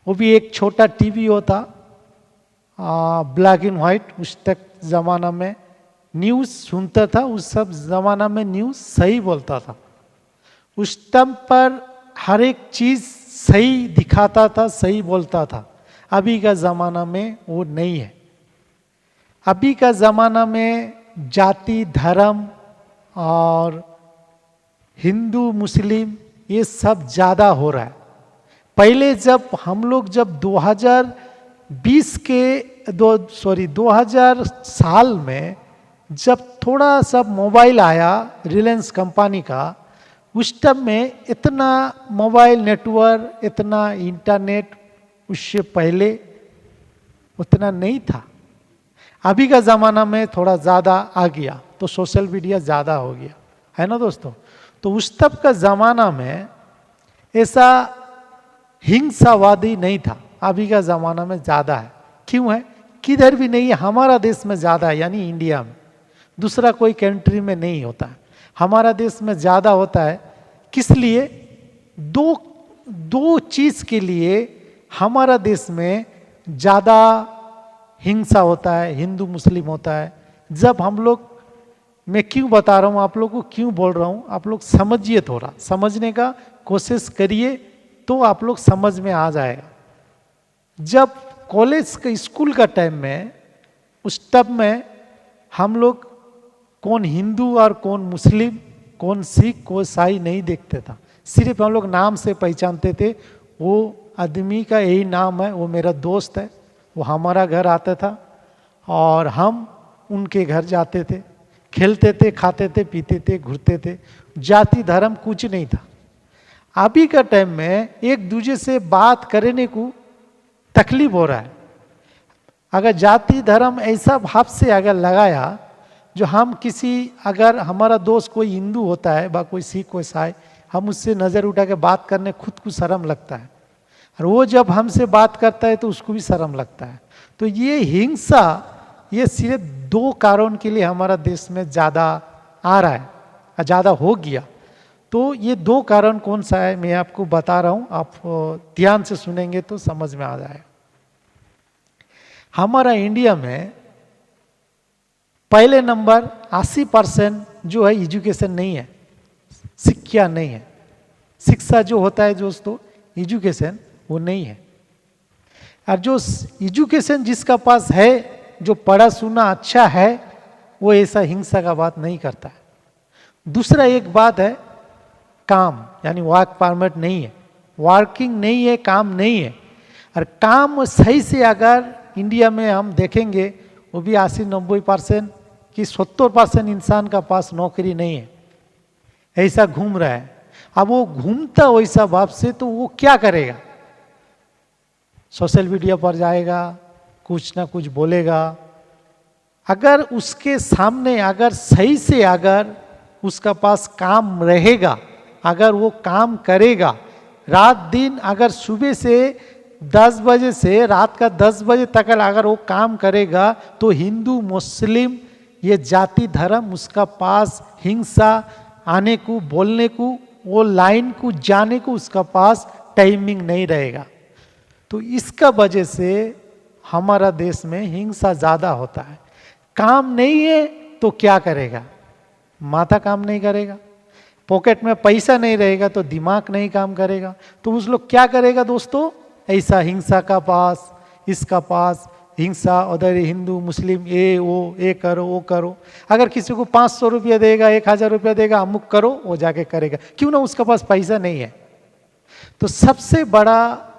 वो भी एक छोटा टीवी होता, ब्लैक एंड वाइट। उस तक ज़माना में न्यूज़ सुनता था, उस सब ज़माना में न्यूज़ सही बोलता था। उस टाइम पर हर एक चीज़ सही दिखाता था, सही बोलता था। अभी का ज़माना में वो नहीं है। अभी का ज़माना में जाति धर्म और हिंदू मुस्लिम ये सब ज़्यादा हो रहा है। पहले जब हम लोग जब 2000 साल में जब थोड़ा सा मोबाइल आया रिलायंस कंपनी का, उस टाइम में इतना मोबाइल नेटवर्क, इतना इंटरनेट उससे पहले उतना नहीं था। अभी का ज़माना में थोड़ा ज़्यादा आ गया, तो सोशल मीडिया ज़्यादा हो गया है ना दोस्तों। तो उस तब का ज़माना में ऐसा हिंसावादी नहीं था, अभी का ज़माना में ज़्यादा है। क्यों है? किधर भी नहीं है, हमारा देश में ज़्यादा है, यानी इंडिया में। दूसरा कोई कंट्री में नहीं होता है, हमारा देश में ज़्यादा होता है। किस लिए? दो चीज़ के लिए हमारा देश में ज़्यादा हिंसा होता है, हिंदू मुस्लिम होता है। जब हम लोग, मैं क्यों बता रहा हूँ आप लोगों को, क्यों बोल रहा हूँ, आप लोग समझिए, थोड़ा समझने का कोशिश करिए तो आप लोग समझ में आ जाएगा। जब कॉलेज का स्कूल का टाइम में, उस टाइम में हम लोग कौन हिंदू और कौन मुस्लिम, कौन सिख, कौन ईसाई नहीं देखते था। सिर्फ हम लोग नाम से पहचानते थे, वो आदमी का यही नाम है, वो मेरा दोस्त है, वो हमारा घर आता था और हम उनके घर जाते थे, खेलते थे, खाते थे, पीते थे, घूरते थे। जाति धर्म कुछ नहीं था। अभी का टाइम में एक दूसरे से बात करने को तकलीफ हो रहा है। अगर जाति धर्म ऐसा भाव से अगर लगाया, जो हम किसी, अगर हमारा दोस्त कोई हिंदू होता है, कोई सिख, कोई ईसाई, हम उससे नज़र उठा के बात करने खुद को शर्म लगता है, और वो जब हमसे बात करता है तो उसको भी शर्म लगता है। तो ये हिंसा, ये सिर्फ दो कारण के लिए हमारा देश में ज़्यादा आ रहा है, ज़्यादा हो गया। तो ये दो कारण कौन सा है मैं आपको बता रहा हूँ, आप ध्यान से सुनेंगे तो समझ में आ जाएगा। हमारा इंडिया में पहले नंबर 80% जो है एजुकेशन नहीं है, शिक्षा नहीं है। शिक्षा जो होता है दोस्तों, एजुकेशन, वो नहीं है। और जो एजुकेशन जिसका पास है, जो पढ़ा सुना अच्छा है, वो ऐसा हिंसा का बात नहीं करता है। दूसरा एक बात है, काम, यानी वर्क परमिट नहीं है, वर्किंग नहीं है, काम नहीं है। और काम सही से अगर इंडिया में हम देखेंगे, वो भी 80-90% कि 70% इंसान का पास नौकरी नहीं है, ऐसा घूम रहा है। अब वो घूमता वैसा भाव से, तो वो क्या करेगा? सोशल मीडिया पर जाएगा, कुछ ना कुछ बोलेगा। अगर उसके सामने अगर सही से अगर उसका पास काम रहेगा, अगर वो काम करेगा रात दिन, अगर सुबह से 10 बजे से रात का 10 बजे तक अगर वो काम करेगा, तो हिंदू मुस्लिम ये जाति धर्म उसका पास हिंसा आने को, बोलने को, वो लाइन को जाने को उसका पास टाइमिंग नहीं रहेगा। तो इसका वजह से हमारा देश में हिंसा ज़्यादा होता है। काम नहीं है तो क्या करेगा? माथा काम नहीं करेगा, पॉकेट में पैसा नहीं रहेगा तो दिमाग नहीं काम करेगा। तो उस लोग क्या करेगा दोस्तों? ऐसा हिंसा का पास, इसका पास हिंसा, उधर हिंदू मुस्लिम, ये वो, ये करो वो करो। अगर किसी को 500 रुपया देगा, 1000 रुपया देगा, अमुक करो, वो जाके करेगा। क्यों ना? उसका पास पैसा नहीं है। तो सबसे बड़ा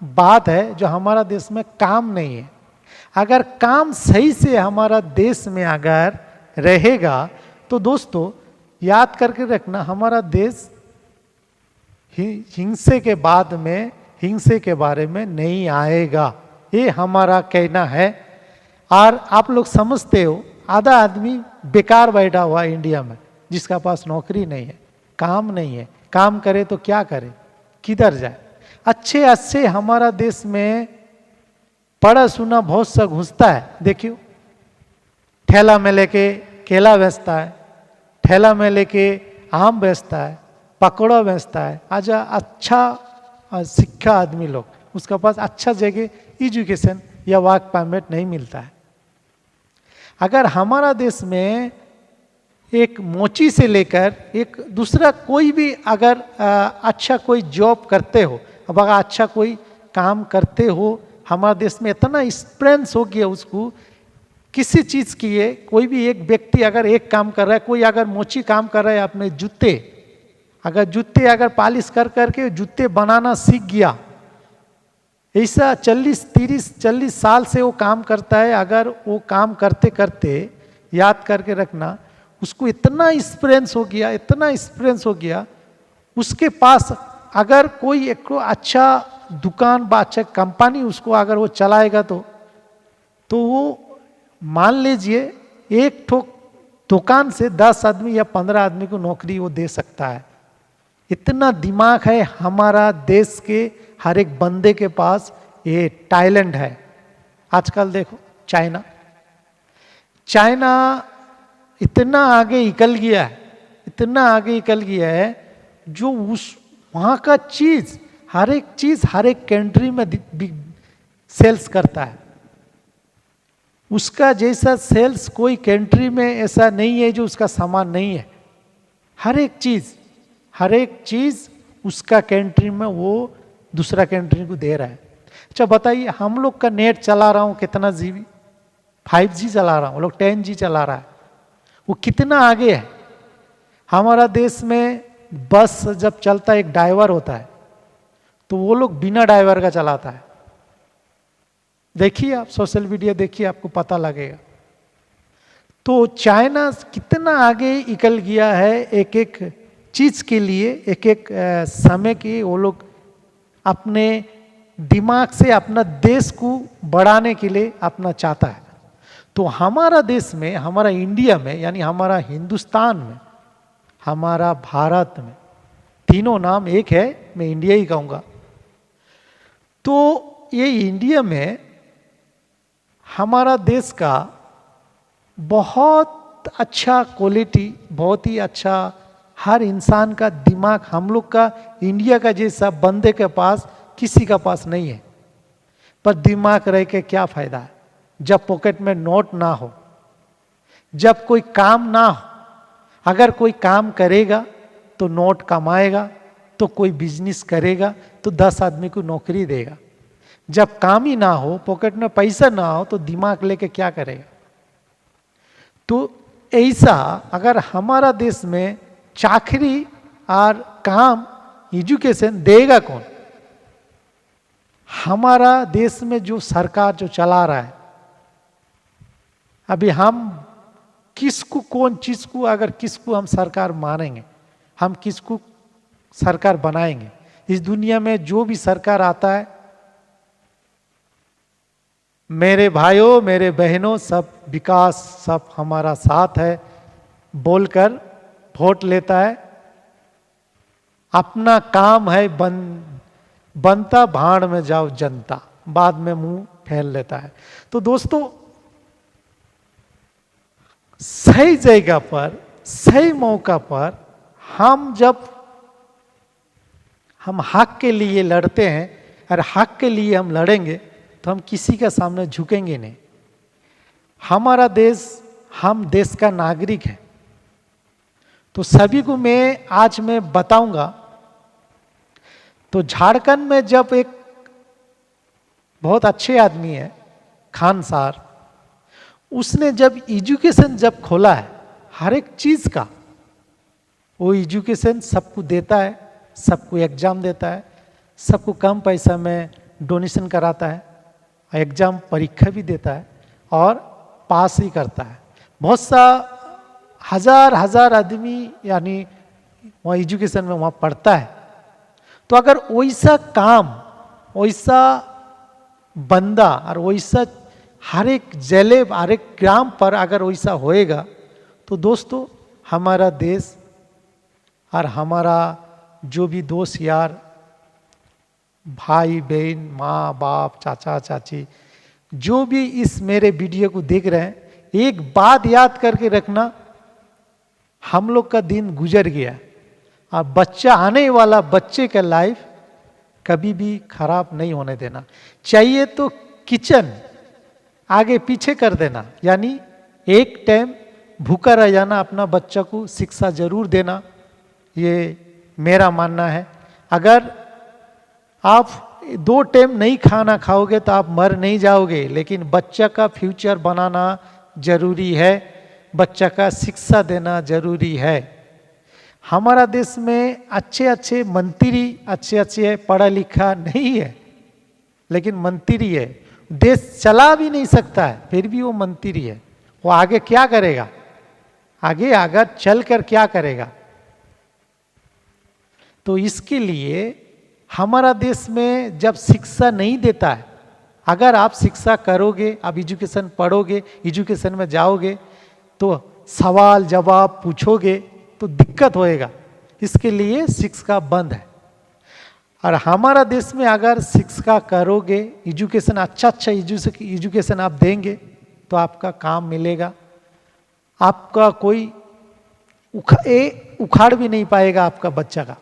बात है जो हमारा देश में काम नहीं है। अगर काम सही से हमारा देश में अगर रहेगा, तो दोस्तों याद करके रखना, हमारा देश हिंसे के बाद में हिंसे के बारे में नहीं आएगा, ये हमारा कहना है। और आप लोग समझते हो, आधा आदमी बेकार बैठा हुआ है इंडिया में, जिसका पास नौकरी नहीं है, काम नहीं है। काम करे तो क्या करे, किधर जाए? अच्छे हमारा देश में पढ़ा सुना बहुत सा घुसता है। देखियो, ठेला में लेके केला बेचता है, ठेला में लेके आम बेचता है, पकौड़ा बेचता है। अच्छा शिक्षा आदमी लोग उसके पास अच्छा जगह एजुकेशन या वर्क परमिट नहीं मिलता है। अगर हमारा देश में एक मोची से लेकर एक दूसरा कोई भी अगर अच्छा कोई जॉब करते हो, अब अगर अच्छा कोई काम करते हो, हमारे देश में इतना एक्सपीरियंस हो गया उसको किसी चीज़ की है। कोई भी एक व्यक्ति अगर एक काम कर रहा है, कोई अगर मोची काम कर रहा है अपने जूते, अगर जूते अगर पॉलिश कर करके जूते बनाना सीख गया, ऐसा 40 साल से वो काम करता है। अगर वो काम करते करते याद करके रखना, उसको इतना एक्सपीरियंस हो गया, इतना एक्सपीरियंस हो गया, उसके पास अगर कोई एक अच्छा दुकान व अच्छा कंपनी उसको अगर वो चलाएगा तो वो मान लीजिए एक ठोक दुकान से 10 आदमी या 15 आदमी को नौकरी वो दे सकता है। इतना दिमाग है हमारा देश के हर एक बंदे के पास, ये टैलेंट है। आजकल देखो चाइना इतना आगे निकल गया है, इतना आगे निकल गया है, जो उस वहाँ का चीज़ हर एक कंट्री में सेल्स करता है। उसका जैसा सेल्स कोई कंट्री में ऐसा नहीं है जो उसका सामान नहीं है। हर एक चीज़ उसका कंट्री में वो दूसरा कंट्री को दे रहा है। अच्छा बताइए, हम लोग का नेट चला रहा हूँ कितना जीबी, 5G चला रहा हूँ, लोग 10G चला रहा है, वो कितना आगे है। हमारा देश में बस जब चलता है एक ड्राइवर होता है, तो वो लोग बिना ड्राइवर का चलाता है। देखिए आप सोशल मीडिया देखिए, आपको पता लगेगा। तो चाइना कितना आगे निकल गया है, एक एक चीज के लिए, एक एक समय की वो लोग अपने दिमाग से अपना देश को बढ़ाने के लिए अपना चाहता है। तो हमारा देश में, हमारा इंडिया में, यानी हमारा हिंदुस्तान में, हमारा भारत में, तीनों नाम एक है, मैं इंडिया ही कहूँगा। तो ये इंडिया में हमारा देश का बहुत अच्छा क्वालिटी, बहुत ही अच्छा, हर इंसान का दिमाग हम लोग का इंडिया का जैसा बंदे के पास किसी का पास नहीं है। पर दिमाग रह के क्या फायदा है जब पॉकेट में नोट ना हो, जब कोई काम ना हो। अगर कोई काम करेगा तो नोट कमाएगा, तो कोई बिजनेस करेगा तो 10 आदमी को नौकरी देगा। जब काम ही ना हो, पॉकेट में पैसा ना हो, तो दिमाग लेके क्या करेगा। तो ऐसा अगर हमारा देश में चाकरी और काम, एजुकेशन देगा कौन? हमारा देश में जो सरकार जो चला रहा है, अभी हम किसको, कौन चीज को, अगर किसको हम सरकार मानेंगे, हम किसको सरकार बनाएंगे? इस दुनिया में जो भी सरकार आता है, मेरे भाइयों मेरे बहनों, सब विकास, सब हमारा साथ है बोलकर वोट लेता है। अपना काम है बनता भाड़ में जाओ जनता, बाद में मुंह फैल लेता है। तो दोस्तों, सही जगह पर, सही मौका पर जब हम हक के लिए लड़ते हैं, और हक के लिए हम लड़ेंगे, तो हम किसी के सामने झुकेंगे नहीं। हमारा देश, हम देश का नागरिक है। तो सभी को आज मैं बताऊंगा। तो झारखंड में जब एक बहुत अच्छे आदमी है खान सार, उसने जब एजुकेशन जब खोला है हर एक चीज का, वो एजुकेशन सबको देता है, सबको एग्जाम देता है, सबको कम पैसा में डोनेशन कराता है, एग्जाम परीक्षा भी देता है और पास ही करता है। बहुत सा हजार आदमी यानी वहाँ एजुकेशन में वहाँ पढ़ता है। तो अगर वैसा काम, वैसा बंदा और वैसा हर एक जिले, हर एक ग्राम पर अगर वैसा होएगा, तो दोस्तों हमारा देश और हमारा जो भी दोस्त यार, भाई बहन, माँ बाप, चाचा चाची, जो भी इस मेरे वीडियो को देख रहे हैं, एक बात याद करके रखना, हम लोग का दिन गुजर गया और बच्चा, आने वाला बच्चे का लाइफ कभी भी खराब नहीं होने देना। चाहिए तो किचन आगे पीछे कर देना, यानी एक टाइम भूखा रह जाना, अपना बच्चा को शिक्षा जरूर देना, ये मेरा मानना है। अगर आप 2 टाइम नहीं खाना खाओगे तो आप मर नहीं जाओगे, लेकिन बच्चा का फ्यूचर बनाना जरूरी है, बच्चा का शिक्षा देना जरूरी है। हमारा देश में अच्छे अच्छे मंत्री, अच्छे अच्छे पढ़ा लिखा नहीं है, लेकिन मंत्री है, देश चला भी नहीं सकता है, फिर भी वो मंत्री है। वो आगे क्या करेगा, आगे आगे चलकर क्या करेगा? तो इसके लिए हमारा देश में जब शिक्षा नहीं देता है, अगर आप शिक्षा करोगे, आप एजुकेशन पढ़ोगे, एजुकेशन में जाओगे, तो सवाल जवाब पूछोगे तो दिक्कत होएगा। इसके लिए शिक्षा बंद है। और हमारा देश में अगर शिक्षा करोगे, एजुकेशन अच्छा एजुकेशन आप देंगे तो आपका काम मिलेगा, आपका कोई उखाड़ भी नहीं पाएगा आपका बच्चा का,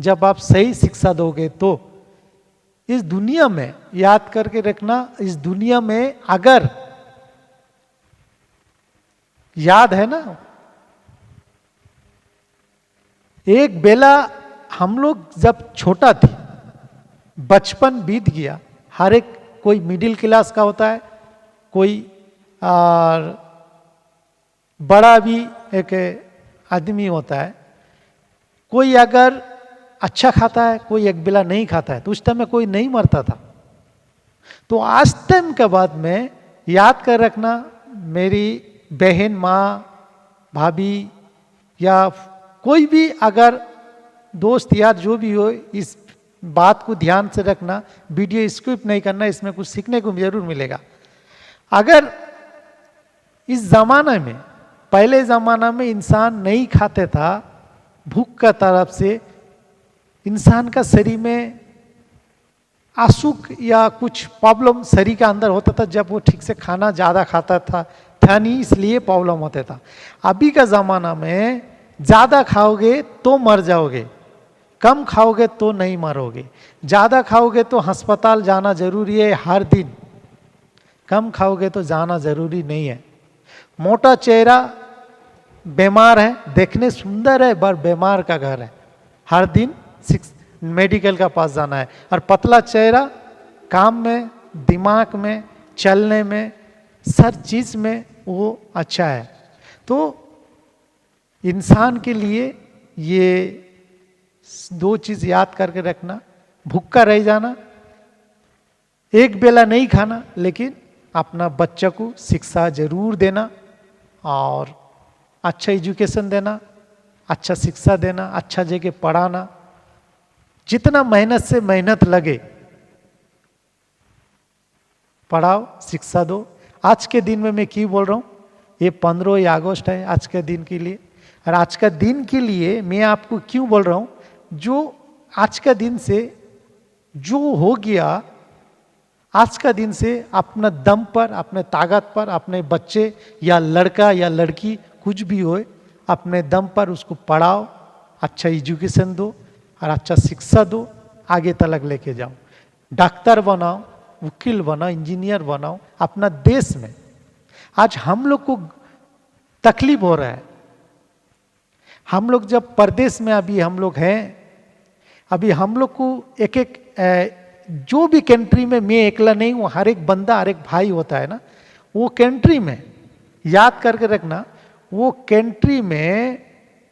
जब आप सही शिक्षा दोगे। तो इस दुनिया में याद करके रखना, इस दुनिया में अगर याद है ना, एक बेला हम लोग जब छोटा थे, बचपन बीत गया, हर एक कोई मिडिल क्लास का होता है, कोई बड़ा भी एक आदमी होता है, कोई अगर अच्छा खाता है, कोई एक बेला नहीं खाता है, तो उस टाइम में कोई नहीं मरता था। तो आज टाइम के बाद में याद कर रखना, मेरी बहन, माँ, भाभी या कोई भी अगर दोस्त यार जो भी हो, इस बात को ध्यान से रखना, वीडियो स्किप नहीं करना, इसमें कुछ सीखने को जरूर मिलेगा। अगर इस जमाने में, पहले जमाना में इंसान नहीं खाते था, भूख का तरफ से इंसान का शरीर में आशुक या कुछ प्रॉब्लम शरीर के अंदर होता था, जब वो ठीक से खाना ज़्यादा खाता था नहीं, इसलिए प्रॉब्लम होता था। अभी का ज़माना में ज़्यादा खाओगे तो मर जाओगे, कम खाओगे तो नहीं मरोगे। ज़्यादा खाओगे तो अस्पताल जाना जरूरी है हर दिन, कम खाओगे तो जाना जरूरी नहीं है। मोटा चेहरा बीमार है, देखने सुंदर है पर बीमार का घर है, हर दिन मेडिकल का पास जाना है। और पतला चेहरा काम में, दिमाग में, चलने में, हर चीज में वो अच्छा है। तो इंसान के लिए ये 2 चीज याद करके रखना, भूखा रह जाना, एक बेला नहीं खाना, लेकिन अपना बच्चा को शिक्षा जरूर देना और अच्छा एजुकेशन देना, अच्छा शिक्षा देना, अच्छा जगह पढ़ाना। जितना मेहनत से मेहनत लगे, पढ़ाओ, शिक्षा दो। आज के दिन में मैं क्यों बोल रहा हूँ, ये 15 अगस्त है आज के दिन के लिए, और आज का दिन के लिए मैं आपको क्यों बोल रहा हूँ, जो आज का दिन से जो हो गया, आज का दिन से अपना दम पर, अपने ताकत पर, अपने बच्चे या लड़का या लड़की कुछ भी हो, अपने दम पर उसको पढ़ाओ, अच्छा एजुकेशन दो और अच्छा शिक्षा दो, आगे तक लेके जाओ। डॉक्टर बनाओ, वकील बनाओ, इंजीनियर बनाओ। अपना देश में आज हम लोग को तकलीफ हो रहा है, हम लोग जब परदेश में अभी हम लोग हैं, अभी हम लोग को एक एक जो भी कंट्री में, मैं अकेला नहीं हूँ, हर एक बंदा, हर एक भाई होता है ना, वो कंट्री में याद करके रखना, वो कंट्री में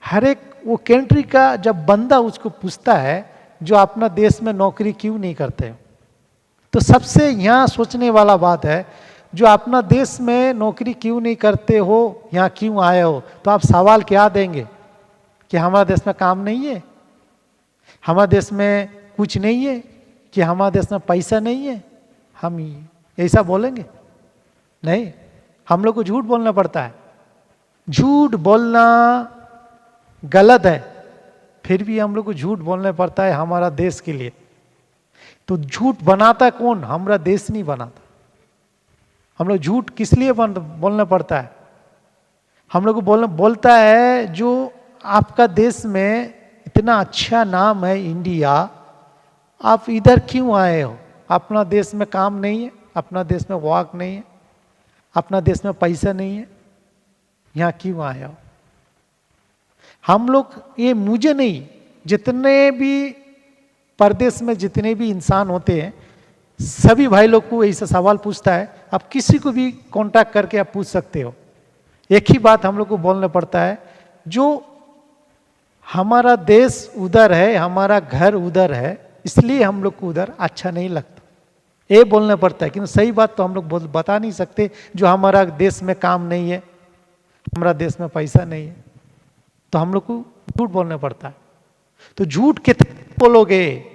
हर एक, वो कंट्री का जब बंदा उसको पूछता है जो अपना देश में नौकरी क्यों नहीं करते, तो सबसे यहाँ सोचने वाला बात है, जो अपना देश में नौकरी क्यों नहीं करते हो, यहाँ क्यों आए हो, तो आप सवाल क्या देंगे कि हमारे देश में काम नहीं है, हमारे देश में कुछ नहीं है, कि हमारे देश में पैसा नहीं है, हम ऐसा बोलेंगे? नहीं, हम लोग को झूठ बोलना पड़ता है। झूठ बोलना गलत है, फिर भी हम लोग को झूठ बोलना पड़ता है हमारा देश के लिए। तो झूठ बनाता कौन? हमारा देश नहीं बनाता। हम लोग झूठ किस लिए बोलना पड़ता है? हम लोग को बोलता है जो आपका देश में इतना अच्छा नाम है इंडिया, आप इधर क्यों आए हो? अपना देश में काम नहीं है, अपना देश में वाक नहीं है, अपना देश में पैसा नहीं है, यहां क्यों आए हो? हम लोग, ये मुझे नहीं, जितने भी परदेश में जितने भी इंसान होते हैं, सभी भाई लोग को ऐसा सवाल पूछता है। आप किसी को भी कांटेक्ट करके आप पूछ सकते हो। एक ही बात हम लोग को बोलना पड़ता है, जो हमारा देश उधर है, हमारा घर उधर है, इसलिए हम लोग को उधर अच्छा नहीं लगता, ये बोलना पड़ता है। क्योंकि सही बात तो हम लोग बता नहीं सकते, जो हमारा देश में काम नहीं है, हमारा देश में पैसा नहीं है, तो हम लोग को झूठ बोलना पड़ता है। तो झूठ कितने बोलोगे?